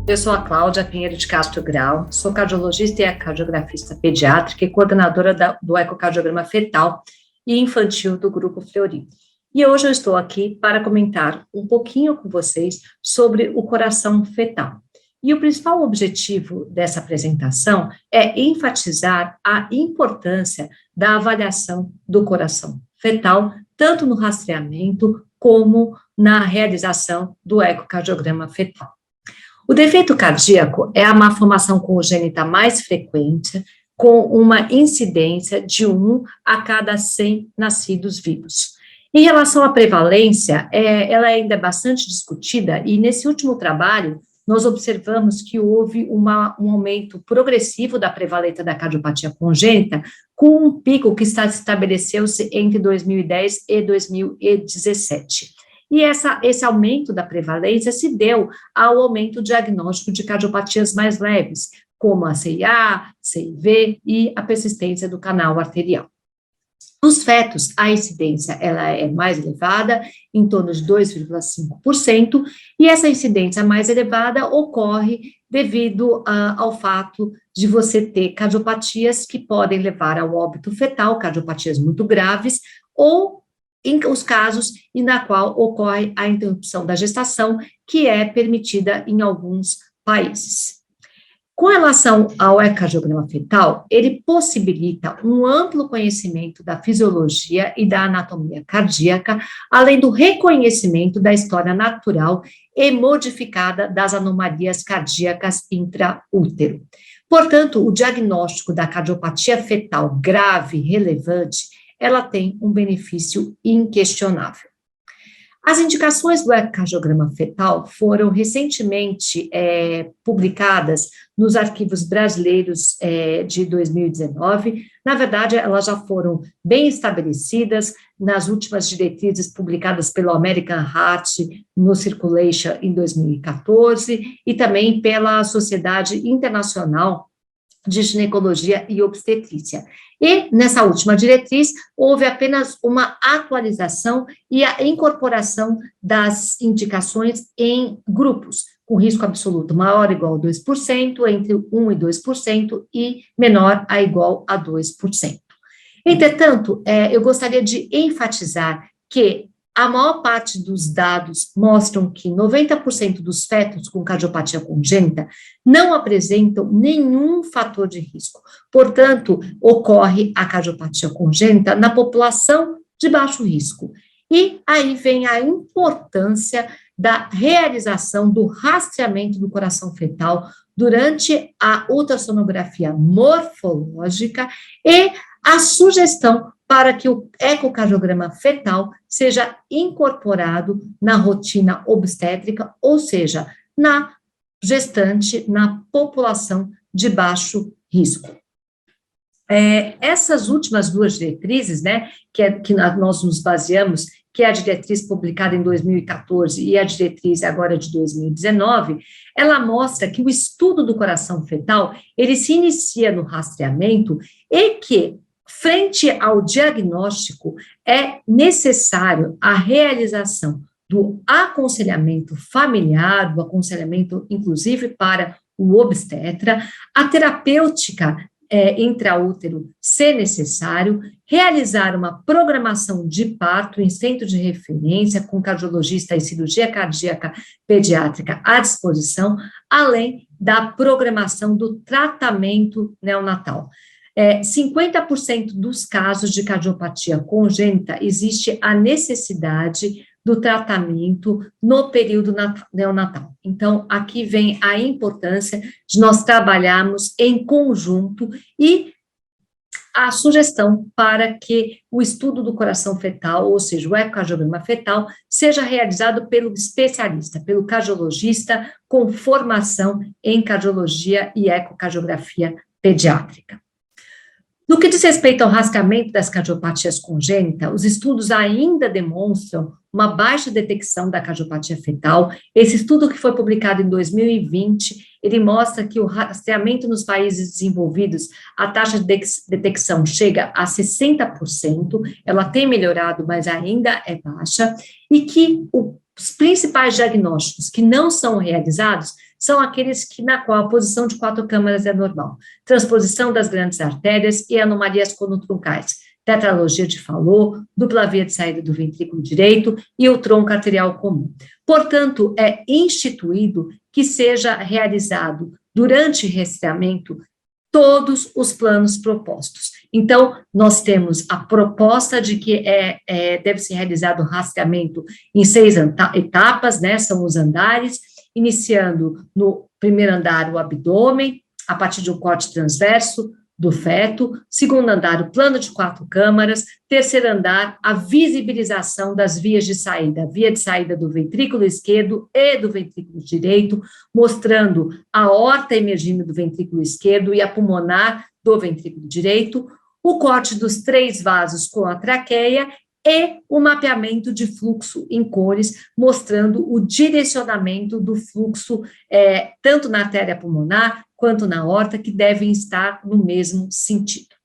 Eu sou a Cláudia Pinheiro de Castro Grau, sou cardiologista e ecocardiografista pediátrica e coordenadora do ecocardiograma fetal e infantil do Grupo Fleury. E hoje eu estou aqui para comentar um pouquinho com vocês sobre o coração fetal. E o principal objetivo dessa apresentação é enfatizar a importância da avaliação do coração fetal, tanto no rastreamento como na realização do ecocardiograma fetal. O defeito cardíaco é a malformação congênita mais frequente, com uma incidência de 1 a cada 100 nascidos vivos. Em relação à prevalência, ela ainda é bastante discutida, e nesse último trabalho, nós observamos que houve um aumento progressivo da prevalência da cardiopatia congênita, com um pico que estabeleceu-se entre 2010 e 2017. E esse aumento da prevalência se deu ao aumento diagnóstico de cardiopatias mais leves, como a CIA, CIV e a persistência do canal arterial. Nos fetos, a incidência ela é mais elevada, em torno de 2,5%, e essa incidência mais elevada ocorre devido ao fato de você ter cardiopatias que podem levar ao óbito fetal, cardiopatias muito graves, ou em os casos em na qual ocorre a interrupção da gestação, que é permitida em alguns países. Com relação ao ecocardiograma fetal, ele possibilita um amplo conhecimento da fisiologia e da anatomia cardíaca, além do reconhecimento da história natural e modificada das anomalias cardíacas intraútero. Portanto, o diagnóstico da cardiopatia fetal grave relevante ela tem um benefício inquestionável. As indicações do ecocardiograma fetal foram recentemente publicadas nos arquivos brasileiros de 2019. Na verdade, elas já foram bem estabelecidas nas últimas diretrizes publicadas pelo American Heart no Circulation em 2014 e também pela Sociedade Internacional de Ginecologia e Obstetrícia. E, nessa última diretriz, houve apenas uma atualização e a incorporação das indicações em grupos, com risco absoluto maior ou igual a 2%, entre 1% e 2%, e menor a igual a 2%. Entretanto, eu gostaria de enfatizar que a maior parte dos dados mostram que 90% dos fetos com cardiopatia congênita não apresentam nenhum fator de risco. Portanto, ocorre a cardiopatia congênita na população de baixo risco. E aí vem a importância da realização do rastreamento do coração fetal durante a ultrassonografia morfológica e a sugestão para que o ecocardiograma fetal seja incorporado na rotina obstétrica, ou seja, na gestante, na população de baixo risco. Essas últimas duas diretrizes, né, que nós nos baseamos, que é a diretriz publicada em 2014 e a diretriz agora de 2019, ela mostra que o estudo do coração fetal, ele se inicia no rastreamento e que, frente ao diagnóstico, é necessário a realização do aconselhamento familiar, do aconselhamento, inclusive, para o obstetra, a terapêutica intraútero, se necessário, realizar uma programação de parto em centro de referência, com cardiologista e cirurgia cardíaca pediátrica à disposição, além da programação do tratamento neonatal. 50% dos casos de cardiopatia congênita existe a necessidade do tratamento no período neonatal. Então, aqui vem a importância de nós trabalharmos em conjunto e a sugestão para que o estudo do coração fetal, ou seja, o ecocardiograma fetal, seja realizado pelo especialista, pelo cardiologista com formação em cardiologia e ecocardiografia pediátrica. No que diz respeito ao rastreamento das cardiopatias congênitas, os estudos ainda demonstram uma baixa detecção da cardiopatia fetal. Esse estudo, que foi publicado em 2020, ele mostra que o rastreamento nos países desenvolvidos, a taxa de detecção chega a 60%, ela tem melhorado, mas ainda é baixa, e que os principais diagnósticos que não são realizados são aqueles na qual a posição de 4 câmaras é normal. Transposição das grandes artérias e anomalias conotroncais, tetralogia de Fallot, dupla via de saída do ventrículo direito e o tronco arterial comum. Portanto, é instituído que seja realizado durante o rastreamento todos os planos propostos. Então, nós temos a proposta de que deve ser realizado o rastreamento em 6 etapas, né, são os andares, iniciando no primeiro andar o abdômen, a partir de um corte transverso do feto, segundo andar o plano de 4 câmaras, terceiro andar a visibilização das vias de saída, a via de saída do ventrículo esquerdo e do ventrículo direito, mostrando a aorta emergindo do ventrículo esquerdo e a pulmonar do ventrículo direito, o corte dos 3 vasos com a traqueia e o mapeamento de fluxo em cores, mostrando o direcionamento do fluxo, tanto na artéria pulmonar quanto na aorta, que devem estar no mesmo sentido.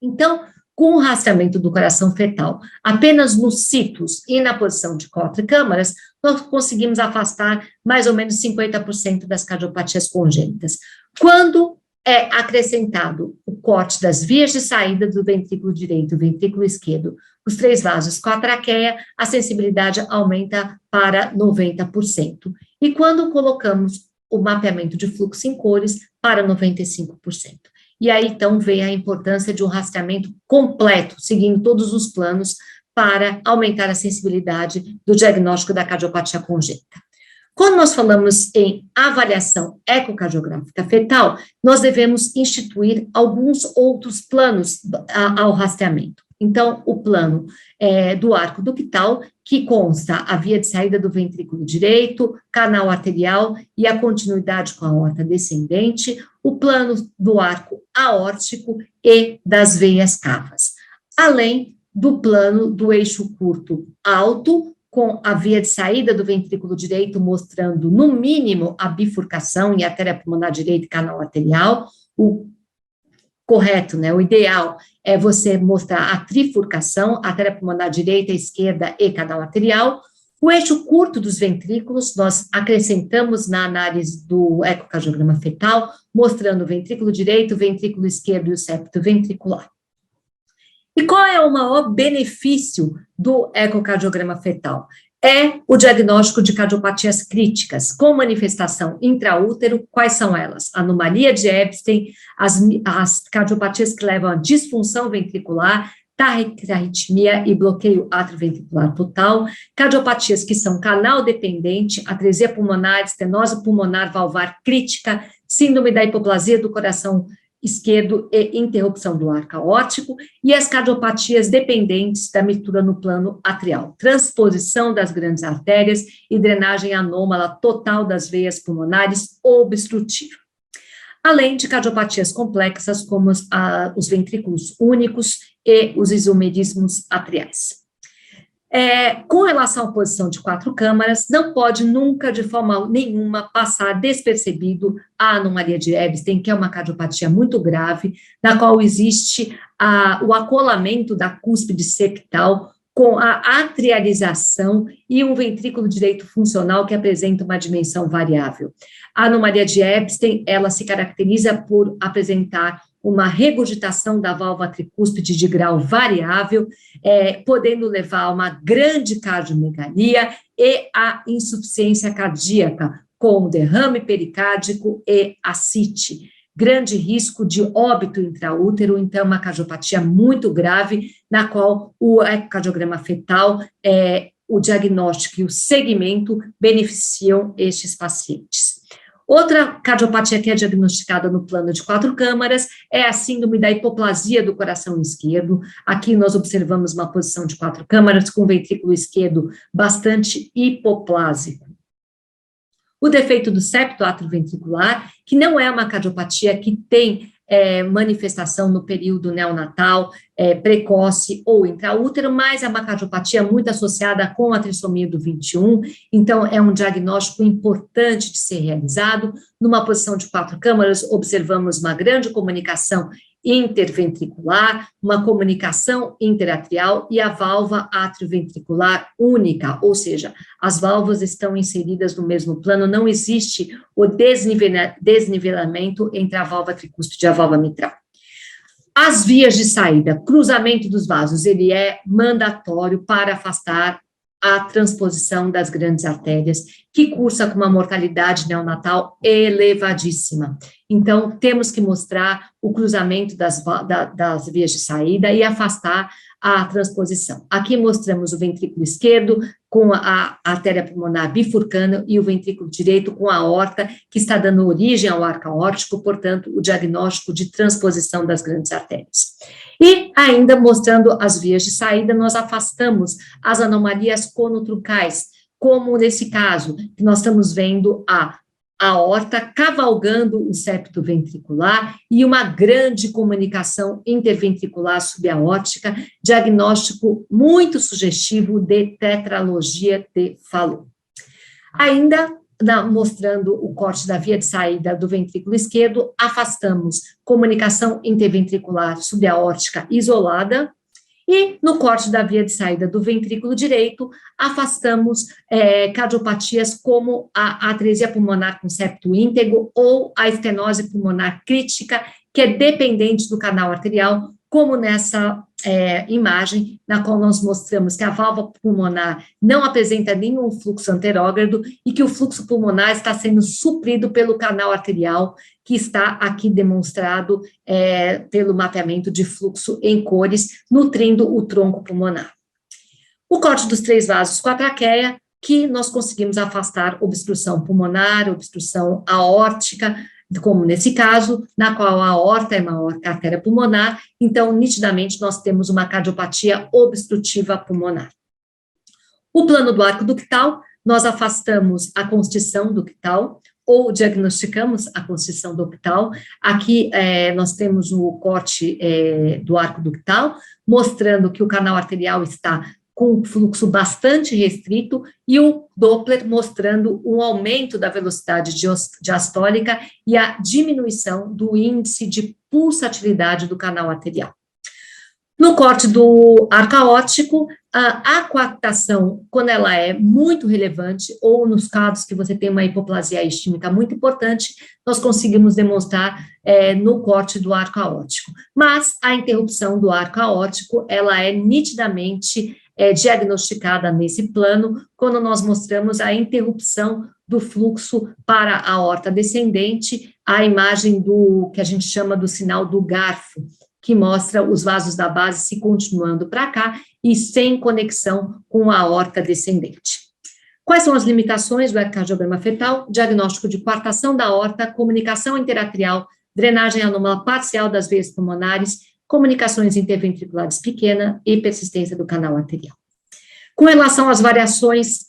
Então, com o rastreamento do coração fetal, apenas nos sítios e na posição de 4 câmaras, nós conseguimos afastar mais ou menos 50% das cardiopatias congênitas. Quando é acrescentado o corte das vias de saída do ventrículo direito e ventrículo esquerdo, os 3 vasos com a traqueia, a sensibilidade aumenta para 90%. E quando colocamos o mapeamento de fluxo em cores, para 95%. E aí, então, vem a importância de um rastreamento completo, seguindo todos os planos, para aumentar a sensibilidade do diagnóstico da cardiopatia congênita. Quando nós falamos em avaliação ecocardiográfica fetal, nós devemos instituir alguns outros planos ao rastreamento. Então, o plano do arco ductal, que consta a via de saída do ventrículo direito, canal arterial e a continuidade com a aorta descendente, o plano do arco aórtico e das veias cavas, além do plano do eixo curto alto, com a via de saída do ventrículo direito mostrando, no mínimo, a bifurcação em artéria pulmonar direita e canal arterial. O correto, né, o ideal é você mostrar a trifurcação, artéria pulmonar direita, esquerda e canal arterial. O eixo curto dos ventrículos, nós acrescentamos na análise do ecocardiograma fetal, mostrando o ventrículo direito, o ventrículo esquerdo e o septo ventricular. E qual é o maior benefício do ecocardiograma fetal? É o diagnóstico de cardiopatias críticas, com manifestação intraútero. Quais são elas? Anomalia de Ebstein, as cardiopatias que levam à disfunção ventricular, taquiarritmia e bloqueio atrioventricular total, cardiopatias que são canal dependente, atresia pulmonar, estenose pulmonar valvar crítica, síndrome da hipoplasia do coração esquerdo e interrupção do arco aórtico, e as cardiopatias dependentes da mistura no plano atrial, transposição das grandes artérias e drenagem anômala total das veias pulmonares obstrutiva. Além de cardiopatias complexas, como os ventrículos únicos e os isomerismos atriais. Com relação à posição de 4 câmaras, não pode nunca, de forma nenhuma, passar despercebido a anomalia de Ebstein, que é uma cardiopatia muito grave, na qual existe o acolamento da cúspide septal com a atrialização e um ventrículo direito funcional que apresenta uma dimensão variável. A anomalia de Ebstein, ela se caracteriza por apresentar uma regurgitação da válvula tricúspide de grau variável, podendo levar a uma grande cardiomegalia e a insuficiência cardíaca, com derrame pericárdico e ascite. Grande risco de óbito intraútero, então uma cardiopatia muito grave, na qual o ecocardiograma fetal, o diagnóstico e o segmento beneficiam estes pacientes. Outra cardiopatia que é diagnosticada no plano de 4 câmaras é a síndrome da hipoplasia do coração esquerdo. Aqui nós observamos uma posição de 4 câmaras com o ventrículo esquerdo bastante hipoplásico. O defeito do septo atrioventricular, que não é uma cardiopatia que tem manifestação no período neonatal, precoce ou intraútero, mas é uma cardiopatia muito associada com a trissomia do 21, então é um diagnóstico importante de ser realizado. Numa posição de 4 câmaras, observamos uma grande comunicação interventricular, uma comunicação interatrial e a válvula atrioventricular única, ou seja, as válvulas estão inseridas no mesmo plano, não existe o desnivelamento entre a válvula tricúspide e a válvula mitral. As vias de saída, cruzamento dos vasos, ele é mandatório para afastar a transposição das grandes artérias, que cursa com uma mortalidade neonatal elevadíssima. Então, temos que mostrar o cruzamento das vias de saída e afastar a transposição. Aqui mostramos o ventrículo esquerdo com a artéria pulmonar bifurcando e o ventrículo direito com a aorta, que está dando origem ao arco aórtico, portanto, o diagnóstico de transposição das grandes artérias. E ainda mostrando as vias de saída, nós afastamos as anomalias conotruncais, como nesse caso, que nós estamos vendo a aorta cavalgando o septo ventricular e uma grande comunicação interventricular subaórtica, diagnóstico muito sugestivo de tetralogia de Fallot. Ainda mostrando o corte da via de saída do ventrículo esquerdo, afastamos comunicação interventricular subaórtica isolada, e no corte da via de saída do ventrículo direito, afastamos cardiopatias como a atresia pulmonar com septo íntegro ou a estenose pulmonar crítica, que é dependente do canal arterial, como nessa imagem, na qual nós mostramos que a válvula pulmonar não apresenta nenhum fluxo anterógrado e que o fluxo pulmonar está sendo suprido pelo canal arterial, que está aqui demonstrado pelo mapeamento de fluxo em cores, nutrindo o tronco pulmonar. O corte dos 3 vasos com a traqueia, que nós conseguimos afastar obstrução pulmonar, obstrução aórtica, como nesse caso, na qual a aorta é maior que a artéria pulmonar, então, nitidamente, nós temos uma cardiopatia obstrutiva pulmonar. O plano do arco ductal, nós afastamos a constrição ductal, ou diagnosticamos a constrição ductal. Aqui nós temos o corte do arco ductal, mostrando que o canal arterial está com um fluxo bastante restrito, e o Doppler mostrando um aumento da velocidade diastólica e a diminuição do índice de pulsatilidade do canal arterial. No corte do arco aórtico, a coaptação, quando ela é muito relevante, ou nos casos que você tem uma hipoplasia isquêmica muito importante, nós conseguimos demonstrar no corte do arco aórtico. Mas a interrupção do arco aórtico, ela é nitidamente diagnosticada nesse plano, quando nós mostramos a interrupção do fluxo para a aorta descendente, a imagem do que a gente chama do sinal do garfo, que mostra os vasos da base se continuando para cá e sem conexão com a aorta descendente. Quais são as limitações do ecocardiograma fetal? Diagnóstico de coartação da aorta, comunicação interatrial, drenagem anômala parcial das veias pulmonares, comunicações interventriculares pequena e persistência do canal arterial. Com relação às variações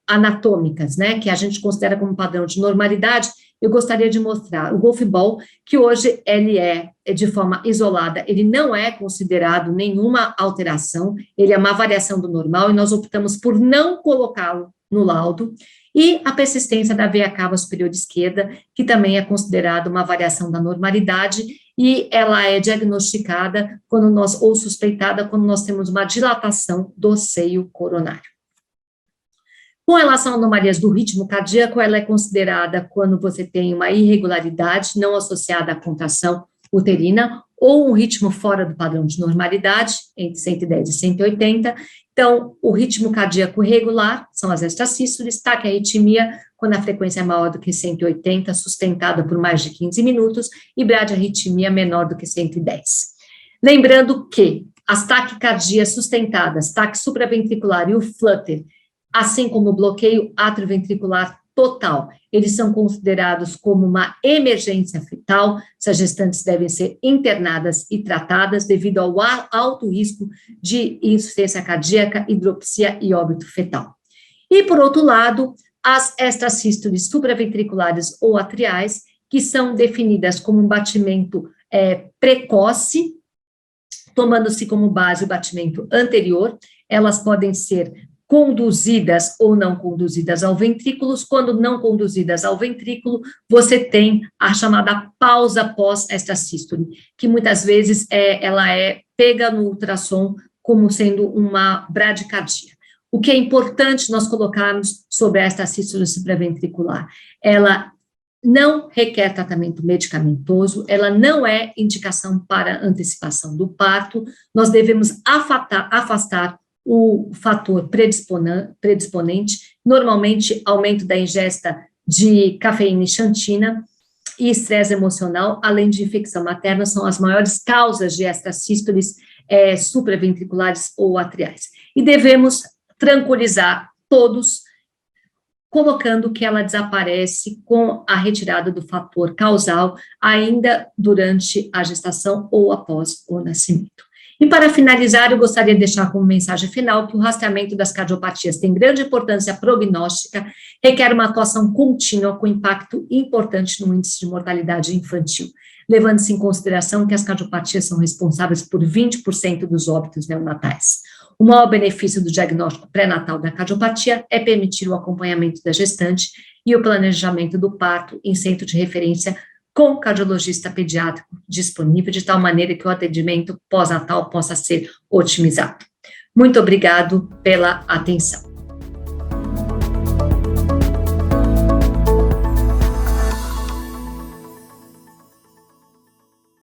anatômicas, né, que a gente considera como padrão de normalidade, eu gostaria de mostrar o golf ball, que hoje ele é de forma isolada, ele não é considerado nenhuma alteração, ele é uma variação do normal, e nós optamos por não colocá-lo no laudo, e a persistência da veia cava superior esquerda, que também é considerada uma variação da normalidade, e ela é diagnosticada quando nós, ou suspeitada, quando nós temos uma dilatação do seio coronário. Com relação a anomalias do ritmo cardíaco, ela é considerada quando você tem uma irregularidade não associada à contração uterina, ou um ritmo fora do padrão de normalidade, entre 110 e 180. Então, o ritmo cardíaco regular, são as extrasístoles, taquiarritmia, quando a frequência é maior do que 180, sustentada por mais de 15 minutos, e bradiarritmia menor do que 110. Lembrando que as taquicardias sustentadas, taque supraventricular e o flutter, assim como o bloqueio atrioventricular total, eles são considerados como uma emergência fetal. Essas gestantes devem ser internadas e tratadas devido ao alto risco de insuficiência cardíaca, hidropsia e óbito fetal. E, por outro lado, as extrasístoles supraventriculares ou atriais, que são definidas como um batimento precoce, tomando-se como base o batimento anterior, elas podem ser conduzidas ou não conduzidas ao ventrículo. Quando não conduzidas ao ventrículo, você tem a chamada pausa pós-extrasístole, que muitas vezes ela é pega no ultrassom como sendo uma bradicardia. O que é importante nós colocarmos sobre esta sístole supraventricular? Ela não requer tratamento medicamentoso, ela não é indicação para antecipação do parto, nós devemos afastar o fator predisponente, normalmente aumento da ingesta de cafeína e xantina e estresse emocional, além de infecção materna, são as maiores causas de extrasístoles supraventriculares ou atriais. E devemos tranquilizar todos, colocando que ela desaparece com a retirada do fator causal, ainda durante a gestação ou após o nascimento. E para finalizar, eu gostaria de deixar como mensagem final que o rastreamento das cardiopatias tem grande importância prognóstica, requer uma atuação contínua com impacto importante no índice de mortalidade infantil, levando-se em consideração que as cardiopatias são responsáveis por 20% dos óbitos neonatais. O maior benefício do diagnóstico pré-natal da cardiopatia é permitir o acompanhamento da gestante e o planejamento do parto em centro de referência com cardiologista pediátrico disponível, de tal maneira que o atendimento pós-natal possa ser otimizado. Muito obrigado pela atenção.